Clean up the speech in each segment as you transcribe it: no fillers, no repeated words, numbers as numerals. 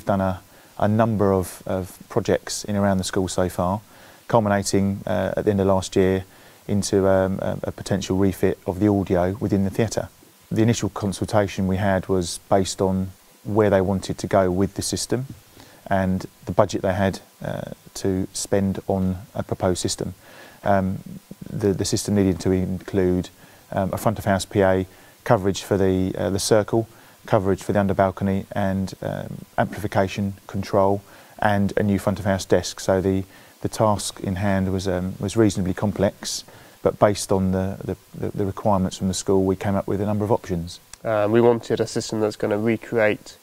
we've done a number of projects in around the school so far, culminating at the end of last year into a potential refit of the audio within the theatre. The initial consultation we had was based on where they wanted to go with the system and the budget they had to spend on a proposed system. The system needed to include a front of house PA, coverage for the circle, coverage for the under balcony, and amplification control, and a new front of house desk. So the task in hand was reasonably complex, but based on the requirements from the school, we came up with a number of options. We wanted a system that's going to recreate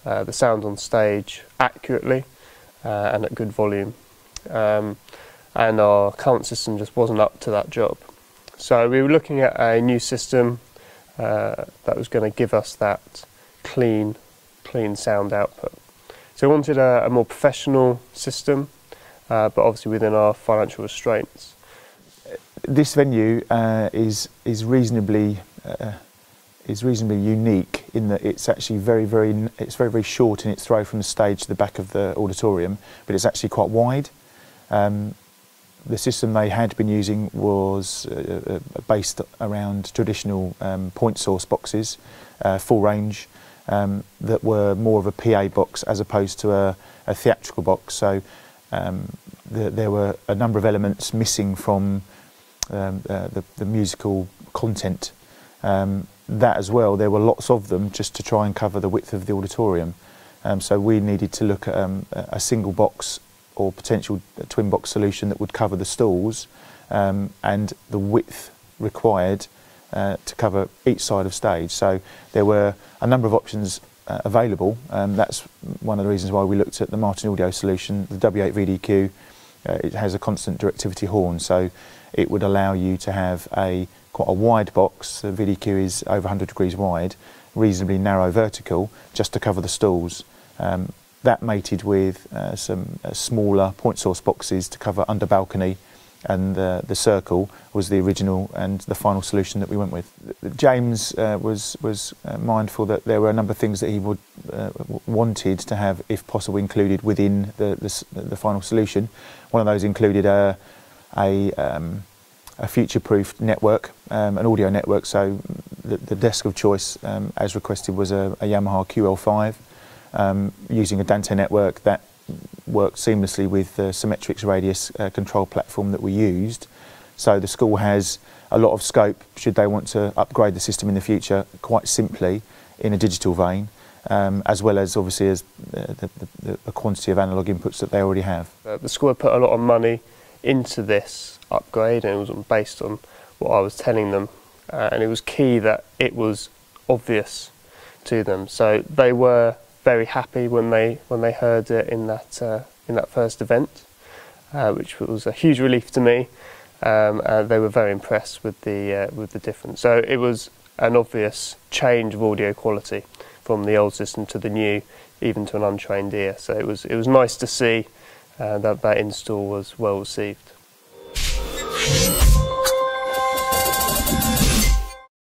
the sound on stage accurately and at good volume. And our current system just wasn't up to that job. So we were looking at a new system that was going to give us that clean sound output. So we wanted a more professional system, but obviously within our financial restraints. This venue is reasonably unique in that it's actually very short in its throw from the stage to the back of the auditorium, but it's actually quite wide. The system they had been using was based around traditional point source boxes, full range, that were more of a PA box as opposed to a theatrical box. So there were a number of elements missing from the musical content. That as well, there were lots of them just to try and cover the width of the auditorium. So we needed to look at a single box or potential twin box solution that would cover the stalls and the width required to cover each side of stage. So there were a number of options available. That's one of the reasons why we looked at the Martin Audio solution. The W8 VDQ, it has a constant directivity horn, so it would allow you to have quite a wide box. The VDQ is over 100 degrees wide, reasonably narrow vertical, just to cover the stalls. That mated with some smaller point source boxes to cover under balcony, and the circle was the original and the final solution that we went with. James was mindful that there were a number of things that he would wanted to have, if possible, included within the final solution. One of those included a future-proof network, an audio network. So the desk of choice, as requested, was a Yamaha QL5. Using a Dante network that worked seamlessly with the Symmetrics Radius control platform that we used. So the school has a lot of scope should they want to upgrade the system in the future, quite simply in a digital vein, as well as obviously as the quantity of analogue inputs that they already have. The school had put a lot of money into this upgrade, and it was based on what I was telling them, and it was key that it was obvious to them. So they were very happy when they heard it in that first event, which was a huge relief to me. They were very impressed with the difference. So it was an obvious change of audio quality from the old system to the new, even to an untrained ear. So it was nice to see that install was well received.